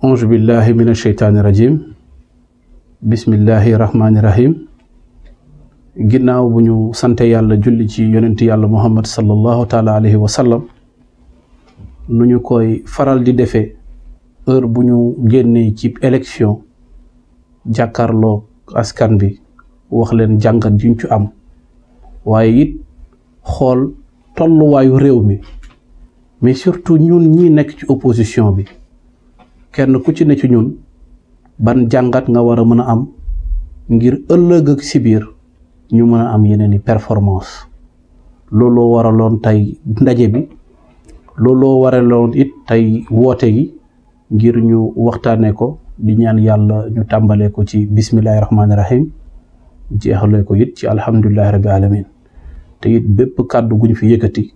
auzu billahi mina sheytaani rajim bismillahi rahmaani rahim. ginnaaw bu ñu sante yàlla julli ci yonenti yàlla muhammad sallallahu taala alayhi wa sallam nu ñu koy faral di defee heure bu ñu génnee ci élection jàkkaarloo askan bi wax leen jàngat juñ ci am waaye it xool tolluwaayu réew mi mais surtout ñun ñi nekk ci opposition bi kenn ku ci ne ci ñun ban jàngat nga war a mën a am ngir ëllëg ak si biir ñu mën a am yeneen i performance looloo waraloon tey ndaje bi looloo waraloon it tey woote gi ngir ñu waxtaanee ko di ñaan yàlla ñu tàmbalee ko ci bismillahi rahmaani rahim jeexalee ko it ci alhamdulillahi rabbi alamin te it bépp kàddu guñ fi yëkkati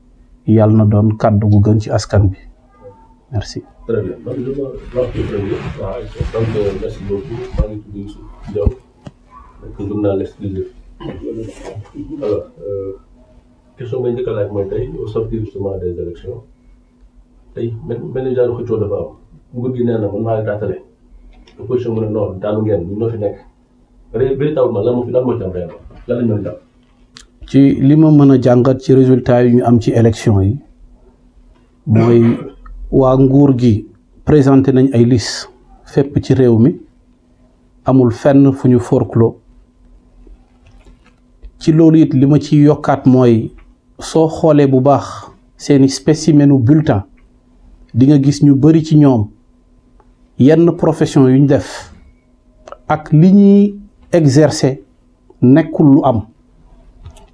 yàlla na doon kàddu gu gën ci askan bi merci. Très bien. Donc, je vais voir le premier. Donc, merci beaucoup. Je vais vous dire que nous allons l'exclusive. Alors, question que je vais au sortir justement des élections. Maintenant, j'ai un peu de temps. Vous avez dit que vous avez dit que vous avez dit que vous avez dit véritablement lan moo fi am réew lan lañ mën a jàpp. ci li ma mën a jàngat ci résultat yi ñu am ci élection yi mooy waa nguur gi présenté nañ ay liste fépp ci réew mi amul fenn fu ñu forclos ci loolu it li ma ci yokkaat mooy soo xoolee bu baax seeni spécimenu bulletin di nga gis ñu bari ci ñoom yenn profession yu ñu def ak li ñuy exercer nekkul lu am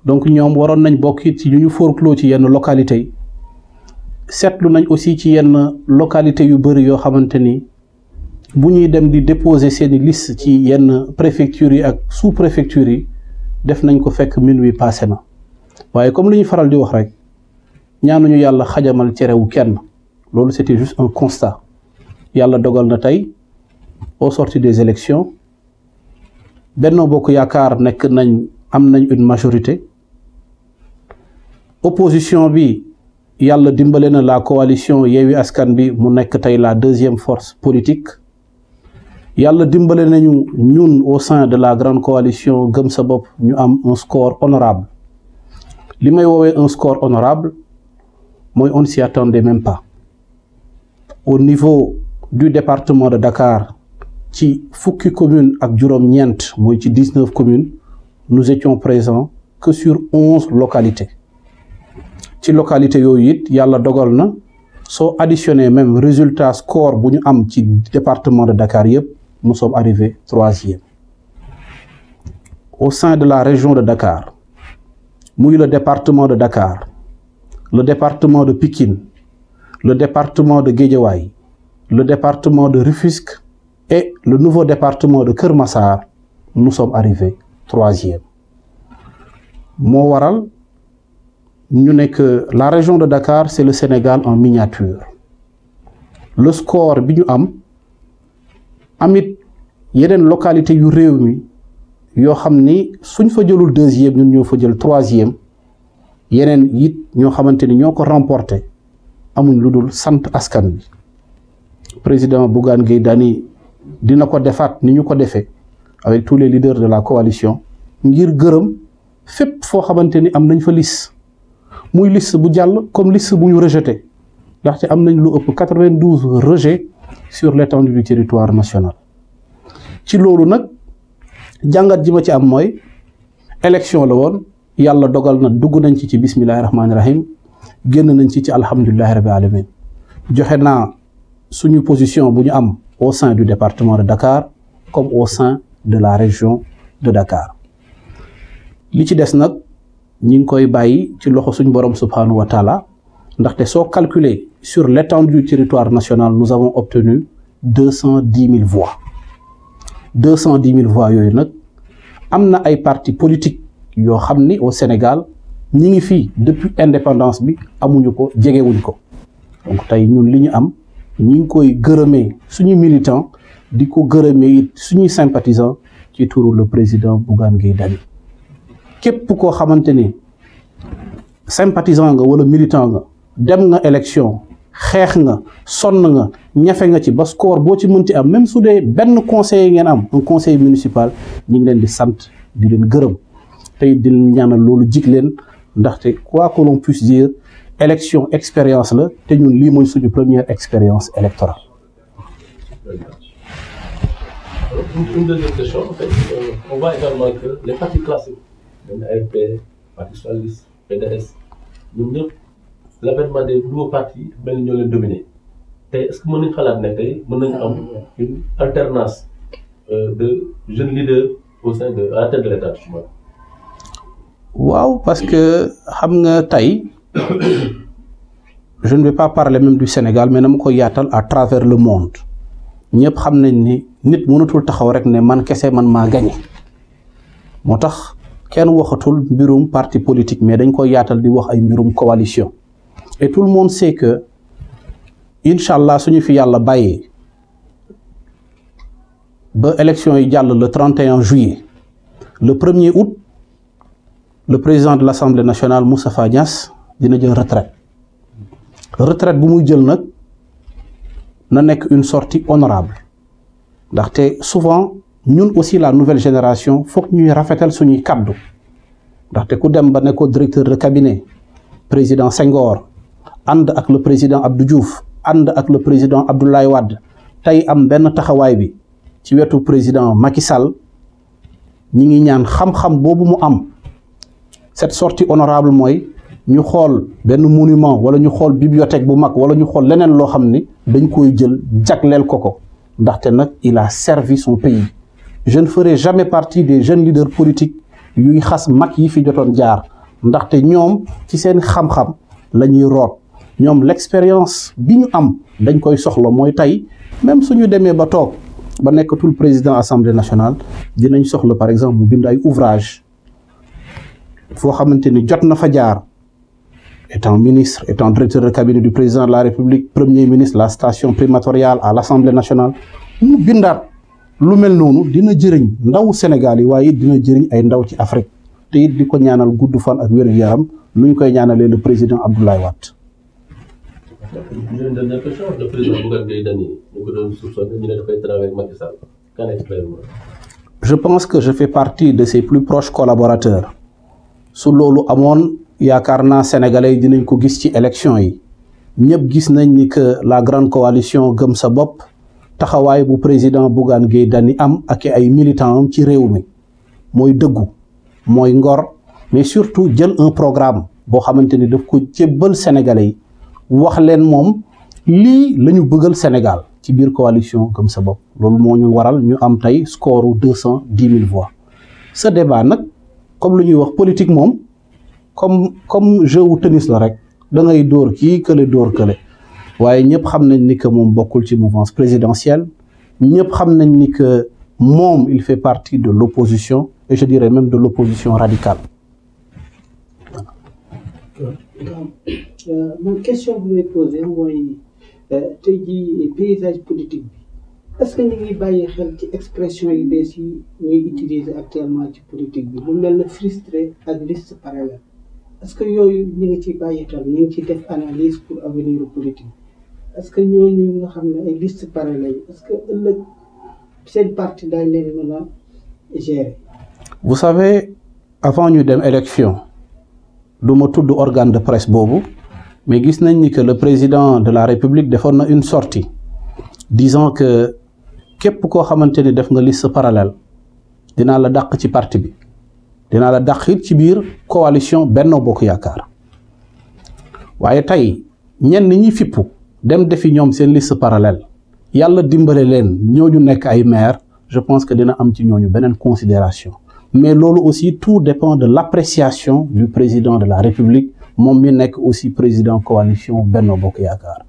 donc ñoom waroon nañ bokk it ci ñu forclos ci yenn localités yi seetlu nañ aussi ci yenn localités yu bëri yoo xamante ni bu ñuy dem di déposer seeni liste ci yenn préfectures yi ak sous préfectures yi def nañ ko fekk minuit passé na waaye comme li ñu faral di wax rek ñaanuñu yàlla xajamal cerewu kenn loolu c'était juste un constat yàlla dogal na tey au sortir des élections Benno Bokk Yaakaar nekk nañ am nañ une majorité opposition bi yàlla dimbale na la coalition Yewwi Askan bi mu nekk tey la deuxième force politique yàlla dimbale nañu ñun au sein de la grande coalition Gëm Sa Bopp ñu am un score honorable li may woowee un score honorable mooy on s'y attendait même pas au niveau du département de Dakar ci fukki commune ak juróom-ñeent mooy ci 19 communes nous étions présents que sur 11 localités ci localité yooyu it yàlla dogal na soo additionné même résultat score bu ñu am ci département de Dakar yëpp nous sommes arrivés 3e au sein de la région de Dakar muy le département de Dakar le département de Pikine le département de Guédiawaye le département de Rufisque et le nouveau département de Keur Massar nous sommes arrivés 3e moo waral ñu nekk la région de Dakar c'est le Sénégal en miniature le score bi ñu am amit yeneen localité yu réew mi yoo xam ni suñ fa jëlul 2e ñun ñoo fa jël 3e yeneen it ñoo xamante ni ñoo ko remporté amuñ lu dul sant askan bi président Bougane Gueye Dany dina ko defaat ni ñu ko defee avec tous les leaders de la coalition ngir gërëm fépp foo xamante ni am nañ fa liste muy liste bu jàll comme liste bu ñu rejeté ndaxte am nañ lu ëpp 92 rejets sur l'étendue du territoire national ci loolu nag jàngat ji ma ci am mooy élection la woon yàlla dogal na dugg nañ ci bismillahi rahmaani rahim génn nañ ci alhamdulillahi rabbi alamin joxe naa suñu position bu ñu am au sein du département de Dakar comme au sein de la région de Dakar li ci des nag ñi ngi koy bàyyi ci loxo suñu borom subhanahu wa taala ndaxte soo calculer sur l'étendue du territoire national nous avons obtenu 210 000 voix 210 000 voix yooyu nag am na ay partis politiques yoo xam ni au Sénégal ñi ngi fii depuis indépendance bi amuñu ko jegewuñ ko donc tey ñun li ñu am ñi ngi koy gërëmee suñu militant di ko gërëmee it suñuy sympathisant ci turu le président Bougane Gueye Dany képp koo xamante ni sympathisant nga wala militant nga dem nga élection xeex nga sonn nga ñafe nga ci ba score boo ci mënti am même su dee benn conseiller ngeen am un conseil municipal ñu ngi leen di sant di leen gërëm tey di leen ñaanal loolu jig leen ndaxte quoi que l'on puisse dire élection expérience la te ñun lii mooy suñu première expérience électorale. Une deuxième question, en fait, on voit également que les partis classiques, même AFP, Parti socialiste, PDS, l'avènement des nouveaux partis, ils ont dominé. Est-ce que nous avons une alternance de jeunes leaders au sein de la tête de l'État? Wow, parce que je ne vais pas parler même du Sénégal, mais je vais à travers le monde. ñëpp xam nañ ni nit mënatul taxaw rek ne man kese man maa gagné moo tax kenn waxatul mbirum parti politique mais dañ ko yaatal di wax ay mbirum coalition et tout le monde sait que inshallah suñu fi yàlla bàyyee ba élection yi jàll le 31 juillet le 1er août le président de l'Assemblée nationale Moustapha Niasse dina jël retraite bu muy jël nag na nek une sortie honorable ndaxte souvent ñun aussi la nouvelle génération faut que ñuy rafetal suñuy kaddu ndaxte ku dem ba nekko directeur de cabinet président Senghor and ak le président Abdou Diouf and ak le président Abdoulaye Wade tay am ben taxaway bi ci wetu président Macky Sall ñi ngi ñaan xam-xam bobu mu am cette sortie honorable moy ñu xol ben monument wala ñu xol bibliothèque bu mag wala ñu xol leneen lo xamni dañ koy jël jagleel koko ndaxte nak il a servi son pays. Je ne ferai jamais partie des jeunes leaders politiques yuy xass mag yi fi jotoon jaar ndaxte ñom ci seen xam-xam lañuy root ñom l'expérience bi ñu am dañ koy soxla moy tay même suñu démé ba tok ba nekkatul président assemblée nationale dinañ soxla par exemple mu bind ay ouvrage fo xamanteni jot na fa jaar. Étant ministre, étant directeur de cabinet du président de la République, premier ministre, la station primatoriale à l'Assemblée nationale, nous bindaat lu mel nonu dina jëriñ ndaw Sénégal yi waye dina jëriñ ay ndaw ci Afrique te it diko ñaanal guddu fan ak wéru yaram luñ koy ñaanalé le président Abdoulaye Wade. Une dernière question, le président Bougane Gueye Dany ñu ko doon soupçonné ñu ne dafay travailler avec Macky Sall. Qu'en est-il? Je pense que je fais partie de ses plus proches collaborateurs. Su lolu amone yakarna sénégalais dinañ ko gis ci élection yi ñepp gis nañ ni que la grande coalition gëm sa bop taxaway bu président Bougane Gueye Dany am ak ay militants am ci réew mi moy deggu moy ngor mais surtout jël un programme bo xamanteni daf ko jébbal sénégalais yi wax leen mom li lañu bëggal Sénégal ci biir coalition gëm sa bop loolu mo ñu waral ñu am tay score 210 000 voix. Ce débat nak comme lu ñuy wax politique mom comme jeu wu tennis la rek da ngay dóor kii kële dóor kële waaye ñëpp xam nañ ni que moom bokkul ci mouvance présidentielle ñëpp xam nañ ni que moom il fait partie de l'opposition et je dirais même de l'opposition radicale. Mon question bu may posé mooy tey jii paysage politique bi est-ce que ñu ngi bàyyi xel ci expression yu bees yi ñuy utiliser actuellement ci politique bi bu mel ne frustré ak liste parallèle. Est-ce que yooyu ñu ngi ci bàyyi xel ñu ngi ci def analyse pour avenir politique est-ce que ñooñu nga xam ne ay liste parallèle est-ce que ëllëg seen parti dañ leen mën a gérer. Vous savez avant ñu dem élection du ma tudd organe de presse boobu mais gis nañ ni que le président de la République defoon na une sortie disant que képp koo xamante ni def nga liste parallèle dinaa la dàq ci parti bi. dina la daxil ci biir coalition Benno Bokk Yaakaar waaye tey ñenn ñi fippu dem defi ñoom seen liste parallèle yàlla dimbale leen ñooñu nekk ay maire je pense que dina am ci ñooñu beneen considération mais loolu aussi tout dépend de l'appréciation du président de la République moom mi nekk aussi président coalition Benno Bokk Yaakaar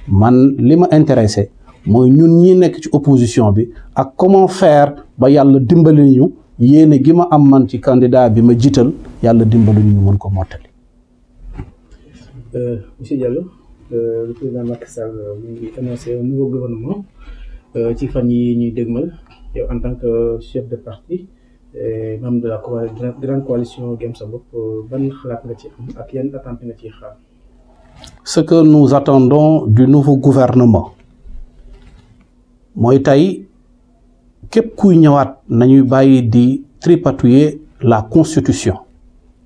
man li ma intéressé mooy ñun ñi nekk ci opposition bi ak comment faire ba yàlla dimbale ñu yéene gi ma am man ci candidat bi ma jiital yàlla dimbali ñu mën ko mottali. Monsieur Diallo, le président Macky Sall mu ngi annoncé un nouveau gouvernement ci fan yi ñuy dégmal yow en tant que chef de parti membre de la grande coalition Gëm Sa Bopp ban xalaat nga ci am ak yan attente nga ciy xaar. ce que nous attendons du nouveau gouvernement mooy tey képp kuy ñëwaat nañuy bàyyi di tripatouiller la constitution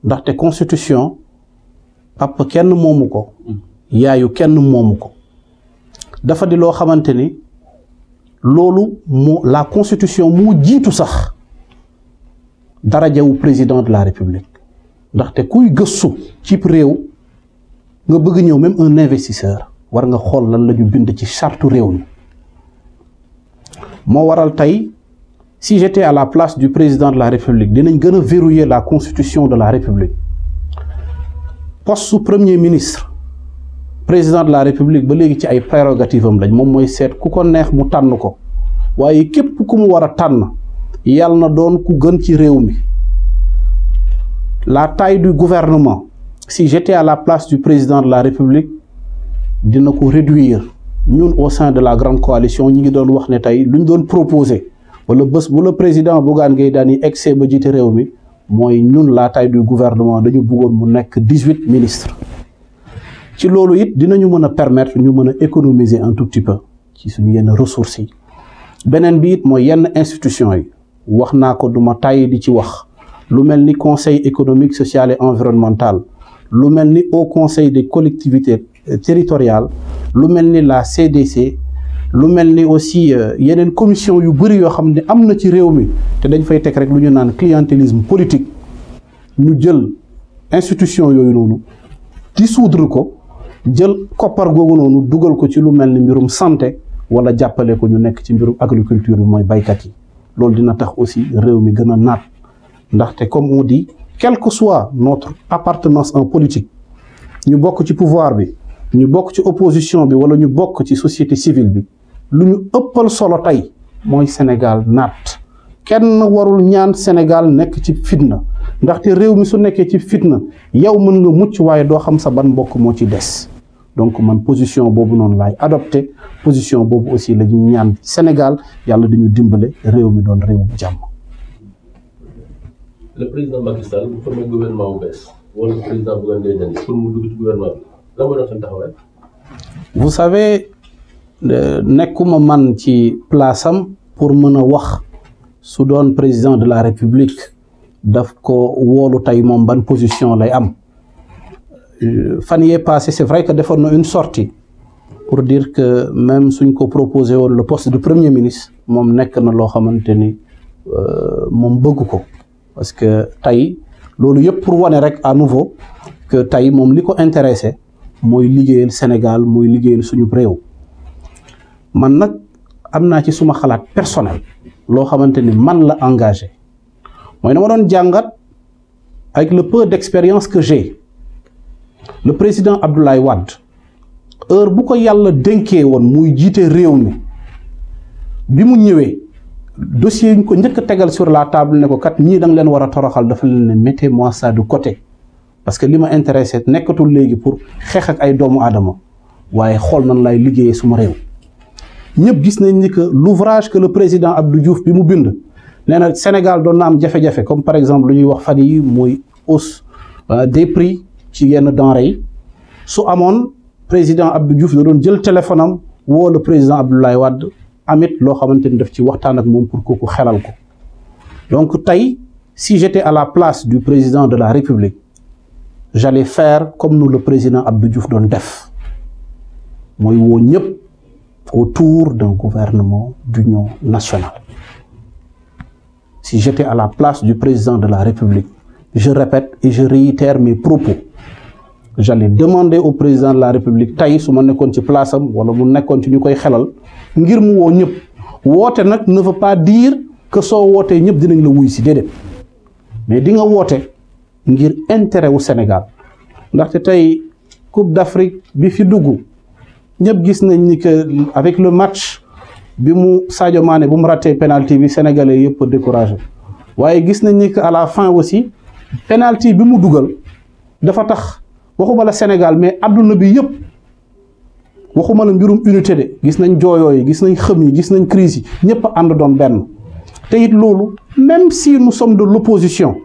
ndaxte constitution papa kenn moomu ko yaayu kenn moomu ko dafa di loo xamante ni loolu la constitution moo jiitu sax darajawu président de la république ndaxte kuy gëstu ci réew nga bëgg ñëw même un investisseur war nga xool lan la ñu bind ci charte réew mi moo waral tey si j'étais à la place du président de la république dinañ gën a verrouiller la constitution de la république poste su premier ministre président de la république ba léegi ci ay prérogative am lañ moom mooy seet ku ko neex mu tànn ko waaye képp ku mu war a tànn yàlla na doon ku gën ci réew mi la taille du gouvernement si j'étais à la place du président de la république dina ko réduire ñun au sein de la grande coalition ñi ngi doon wax ne tey lu ñu doon proposer wala bés bu la président Bougane Gueye Dany excès ba jiite réew mi mooy ñun la taille du gouvernement dañu bëggoon mu nekk 18 ministres ci loolu it dinañu mën a permettre ñu mën a économiser un tout petit peu ci suñu yenn ressources yi beneen bi it mooy yenn institutions yi wax naa ko duma tàyyi di ci wax lu mel ni conseil économique social et environnemental lu mel ni haut conseil des collectivités territoriales lu mel ni la CDC lu mel ni aussi yeneen commission yu bëri yoo xam ne am na ci réew mi te dañ fay teg rek lu ñu naan clientélisme politique ñu jël institution yooyu noonu dissoudre ko jël koppar googu noonu dugal ko ci lu mel ni mbirum santé wala jàppale ko ñu nekk ci mbirum agriculture bi mooy baykat yi loolu dina tax aussi réew mi gën a naat ndaxte comme on dit quelle que soit notre appartenance en politique ñu bokk ci pouvoir bi ñu bokk ci opposition bi wala ñu bokk ci société civile bi lu ñu ëppal solo tey mooy Sénégal naat kenn warul ñaan Sénégal nekk ci fitna ndaxte réew mi su nekkee ci fitna yow mën nga mucc waaye doo xam sa ban mbokk moo ci des donc man position boobu noonu laay adopté position boobu aussi la ñuy ñaan Sénégal yàlla dañu dimbale réew mi doon réew bu jàmm. Le président Macky Sall bu formé gouvernement bu bees wala le président Bougane Gueye Dany pour mu dugg ci gouvernement bi lan moo doon seen taxawaay. Vous savez nekkuma man ci place am pour mën a wax su doon président de la République daf ko woolu tey moom ban position lay am fan yee passé c'est vrai que defoon na une sortie pour dire que même suñ ko proposé woon le poste de premier ministre moom nekk na loo xamante ni moom bëgg ko parce que tey loolu yëpp pour wane rek à nouveau que tey moom li ko intéressé mooy liggéeyal Sénégal mooy liggéeyal suñu réew man nag am naa ci suma xalaat personnel loo xamante ni man la engagé mooy dama doon jàngat avec le peu d'expérience que j'ai le président Abdoulaye Wade heure bu ko yàlla dénkee woon muy jiite réew mi bi mu ñëwee dossier yi ñu ko njëkk a tegal sur la table ne ko kat ñii da nga leen war a toroxal dafa leen ne mettez-moi ça de côté parce que li ma intéressé nekkatul léegi pour xeex ak ay doomu aadama waaye xool nan lay liggéeyee suma réew ñëpp gis nañ ni que l'ouvrage que le président Abdou Diouf bi mu bind nee na Sénégal doon na am jafe-jafe comme par exemple lu ñuy wax fan yi muy hausse des prix ci yenn denrées yi su amoon président Abdou Diouf da doon jël téléphone am woo le président Abdoulaye Wade amit loo xamante ni daf ci waxtaan ak moom pour kooku xelal ko donc tey si j'étais à la place du président de la République j'allais faire comme nous le président Abdou Diouf doon def mooy woo ñëpp autour d'un gouvernement d'union nationale. Si j'étais à la place du président de la République, je répète et je réitère mes propos, j'allais demander au président de la République tey su ma nekkoon ci place am wala mu nekkoon ci ñu koy xelal ngir mu woo ñëpp woote nag ne veut pas dire que soo wootee ñëpp dinañ la wuy si déedéet mais di nga woote ngir intérêt wu Sénégal ndaxte tey Coupe d'Afrique bi fi dugg ñëpp gis nañ ni que avec le match bi mu Sadio Mané bu mu raté penalty bi sénégalais yëpp découragé waaye gis nañ ni que à la fin aussi penalty bi mu dugal dafa tax waxuma la Sénégal mais adduna bi yëpp waxuma la mbirum unité de gis nañ jooyoo yi gis nañ xëm yi gis nañ crise yi ñëpp ànd doon benn te it loolu même si nous sommes de l'opposition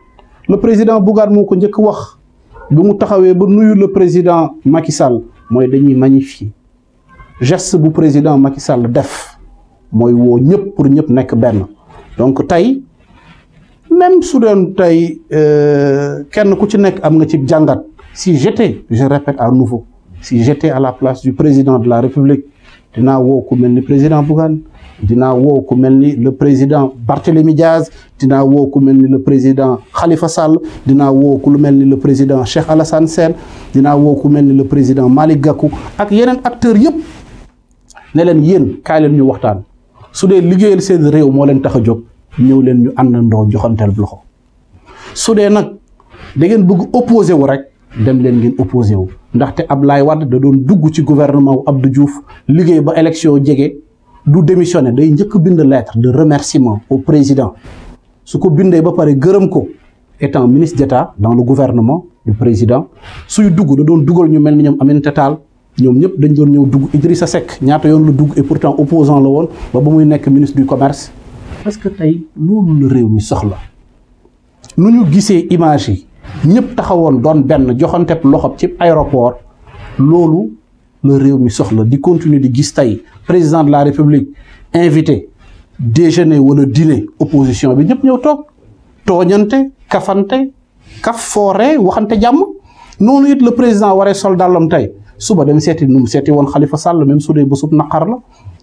le président Bougane moo ko njëkk wax bi mu taxawee ba nuyu le président Macky Sall mooy dañuy magnifier geste bu président Macky Sall def mooy woo ñëpp pour ñëpp nekk benn. Donc tey même su doon tey kenn ku ci nekk am nga ci jàngat, si j'étais, je répète à nouveau, si j'étais à la place du président de la République, dinaa woo ku mel ni président Bougane, dinaa woo ku mel ni le président Barthélémy Diaz, dinaa woo ku mel ni le président Khalifa Sall, dinaa woo ku mel ni le président Cheikh Alassane Sène, dinaa woo ku mel ni le président Malick Gakou ak yeneen acteurs yëpp ne leen yéen kaay leen ñu waxtaan. Su dee liggéeyal seen réew moo leen tax a jóg ñëw leen ñu àndandoo joxanteel loxo. Su dee nag da ngeen bëgg opposé wu rek dem leen ngeen opposé wu ndaxte Abdoulaye Wade da doon dugg ci gouvernement wu Abdou Diouf liggéey ba élection jege du démissionné day njëkk bind lettre de remerciement au président. Su ko bindee ba pare gërëm ko étant ministre d'État dans le gouvernement du président suy dugg da doon dugal ñu mel ni ñoom Aminata Tall ñoom ñëpp dañ doon ñëw dugg. Idrissa Seck ñaata yoon la dugg et pourtant opposant la woon ba muy nekk ministre du commerce. Parce que tey loolu la réew mi soxla nu ñu gisee image yi ñëpp taxawoon doon benn joxanteb loxob ci aéroport loolu la réew mi soxla di continuer di gis tey président de la République invité déjeuner wala dîner opposition bi ñëpp ñëw toog tooñante kafante kaf foore waxante jàmm. Noonu it le président waree sol dàllam tey suba dem seeti nu mu seeti woon Khalifa Sall même su dee bésub naqar la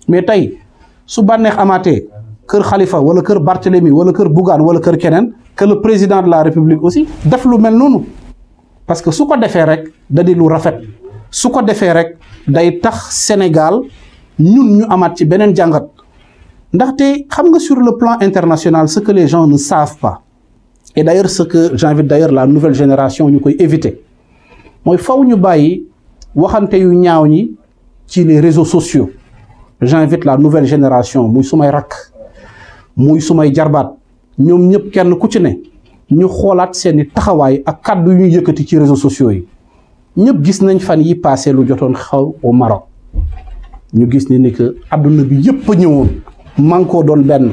mais tey su bànneex amaatee kër Khalifa wala kër Barthélémy wala kër Bougane wala kër keneen que le président de la République aussi def lu mel noonu. Parce que su ko defee rek da di lu rafet su ko defee rek day tax Sénégal ñun ñu amaat ci beneen jàngat ndaxte xam nga sur le plan international ce que les gens ne savent pas et d'ailleurs ce que j'invite d'ailleurs la nouvelle génération ñu koy éviter mooy faw ñu bàyyi waxante yu ñaaw ñi ci les réseaux sociaux. J'invite la nouvelle génération muy sumay rakk muy sumay jarbaat ñoom ñëpp kenn ku ci ne ñu xoolaat seeni taxawaay ak kàddu yu ñu yëkkati ci réseaux sociaux yi. ñëpp gis nañ fan yi passé lu jotoon xaw au Maroc ñu gis ni que àdduna bi yëpp a ñëwoon man koo doon benn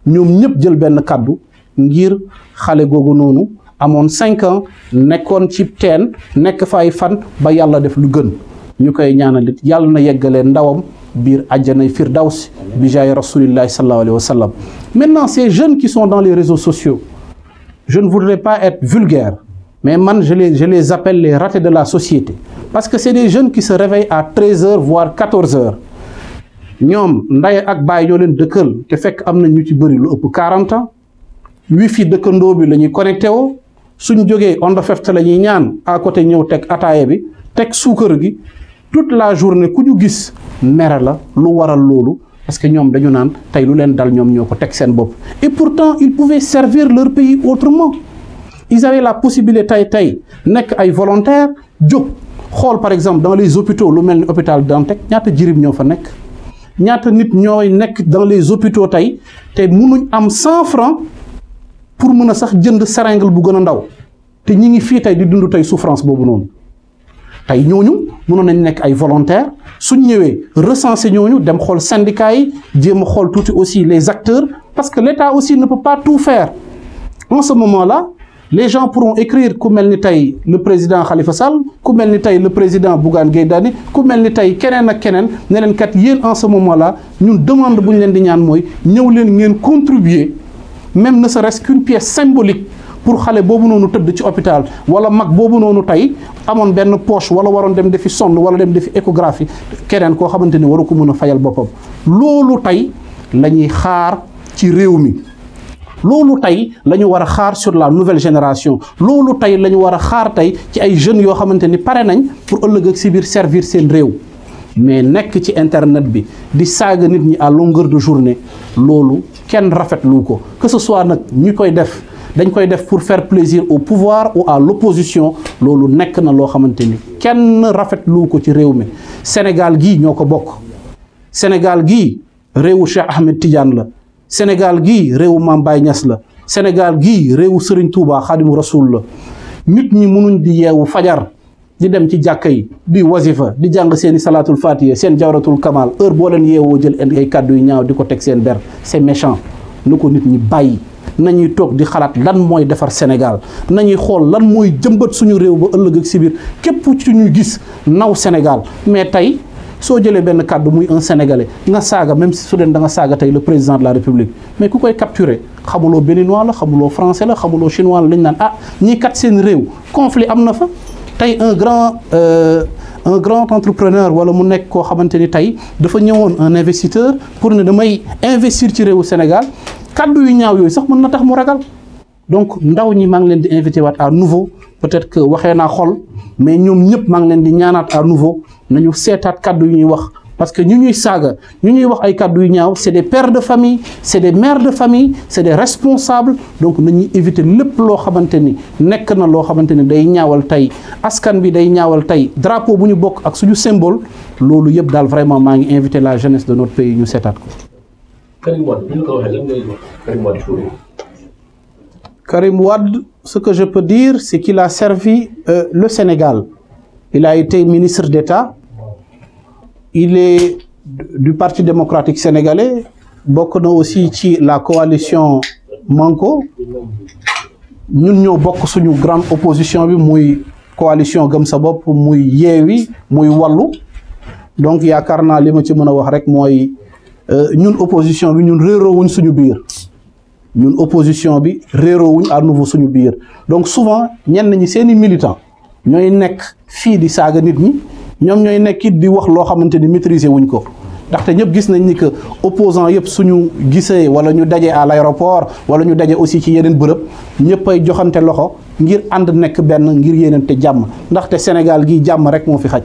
ñoom ñëpp jël benn kàddu ngir xale googu noonu amoon 5 ans nekkoon ci teen nekk fay fan ba yàlla def lu gën ñu koy ñaanal it yàlla na yeggalee ndawam biir àjjanay firdaws bi jaay rasulillahi sallallahu alayhi wa sallam. Maintenant ces jeunes qui sont dans les réseaux sociaux, je ne voudrais pas être vulgaire mais man je les appelle les ratés de la société parce que c'est des jeunes qui se réveillent à 13h voire 14h ñoom nday ak baay ñoo leen dëkkal te fekk am na ñu ci bëri lu ëpp 40 ans wifi dëkkandoo bi la ñuy connecté woo suñ jógee Onda Feft la ñuy ñaan à côté ñëw teg ataaya bi teg suukar gi toute la journée ku ñu gis mere la lu waral loolu parce que ñoom dañu naan tey lu leen dal ñoom ñoo ko teg seen bopp et pourtant ils pouvaient servir leur pays autrement. Ils avaient la possibilité tey nekk ay volontaires jóg xool par exemple dans les hôpitaux lu mel ni hôpital Dantec ñaata jirim ñoo fa nekk ñaata nit ñooy nekk dans les hôpitaux tey te mënuñ am 100 francs pour mën a sax jënd seringue bu gën a ndaw te ñi ngi fii tey di dund tey souffrance boobu noonu tey ñooñu mënoon nañ nekk ay volontaires suñ ñëwee recenser ñooñu dem xool syndicats yi jéem a xool tuuti aussi les acteurs parce que l'État aussi ne peut pas tout faire en ce moment-là. Les gens pourront écrire ku mel ni tey le président Khalifa Sall ku mel ni tey le président Bougane Gueye Dany ku mel ni tey keneen ak keneen ne leen kat yéen en ce moment-là ñun demande bu ñu leen di ñaan mooy ñëw leen ngeen contribuer même ne serait-ce qu'une pièce symbolique pour xale boobu noonu tëdd ci hôpital wala mag boobu noonu tey amoon benn poche wala waroon dem defi sonde wala dem defi échographie keneen koo xamante ni waru ko mën a fayal boppam loolu tey la ñuy xaar ci réew mi. loolu tey la ñu war a xaar sur la nouvelle génération loolu tey la ñu war a xaar tey ci ay jeunes yoo xamante ni pare nañ pour ëllëg ak si biir servir seen réew mais nekk ci internet bi di saaga nit ñi à longueur de journée loolu kenn rafetlu ko que ce soit nag ñi koy def dañ koy def pour faire plaisir au pouvoir ou à l'opposition loolu nekk na loo xamante ni kenn rafetlu ko ci réew mi. Sénégal gii ñoo ko bokk Sénégal gii réewu Cheikh Ahmed Tidiane la. Sénégal gii réewu Mame Baye Niass la Sénégal gii réewu Serigne Touba Khadimu Rasoul la nit ñi mënuñ di yeewu fajar di dem ci jàkka yi di wasifa di jàng seeni salaatul fatiha seen jawratul kamal heure boo leen yeewoo jël ay kàddu yu ñaaw di ko teg seen ber c'est méchant nu ko nit ñi bàyyi nañuy toog di xalaat lan mooy defar Sénégal nañuy xool lan mooy jëmbat suñu réew ba ëllëg ak si biir képp ci ñu gis naw Sénégal. mais tey soo jëlee benn kàddu muy un sénégalais nga saaga même si su dee da nga saaga tey le président de la république mais ku koy capturer xamuloo béninois la xamuloo français la xamuloo chinois la lañ naan ah ñii kat seen réew conflit am na fa. tey un grand entrepreneur wala mu nekk koo xamante ni tey dafa ñëwoon un investisseur pour ne damay investir ci réewu Sénégal kàddu yu ñaaw yooyu sax mën na tax mu ragal. donc ndaw ñi maa ngi leen di invité waat à nouveau peut-être que waxee naa xol mais ñoom ñëpp maa ngi leen di ñaanaat à nouveau nañu seetaat kàddu yu ñuy wax parce que ñu ñuy saaga ñu ñuy wax ay kàddu yu ñaaw c'est des pères de famille c'est des mères de famille c'est des responsables donc nañuy éviter lépp loo xamante ni nekk na loo xamante ni day ñaawal tey askan bi day ñaawal tey drapeau bu ñu bokk ak suñu symbole loolu yëpp daal vraiment maa ngi invité la jeunesse de notre pays ñu seetaat ko. Karim Wade, ce que je peux dire, c'est qu'il a servi le Sénégal. Il a été ministre d'État. Il est du Parti démocratique sénégalais. Bokk na aussi ci la coalition Manko. ñun ñoo bokk suñu grande opposition bi muy coalition Gëm Sa Bopp muy Yewwi muy Wallu. donc yaakaar naa li ma ci mën a wax rek mooy ñun opposition bi ñun réeroowuñ suñu biir. ñun opposition bi réeroowuñ à nouveau suñu biir donc souvent ñenn ñi seeni militants ñooy nekk fii di saaga nit ñi ñoom ñooy nekk it di wax loo xamante ni maîtriser wuñ ko ndaxte ñëpp gis nañ ni que opposant yëpp suñu gisee wala ñu daje à l'aéroport wala ñu daje aussi ci yeneen bërëb ñëpp ay joxante loxo ngir ànd nekk benn ngir yéenante jàmm ndaxte Sénégal gi jàmm rek moo fi xaj.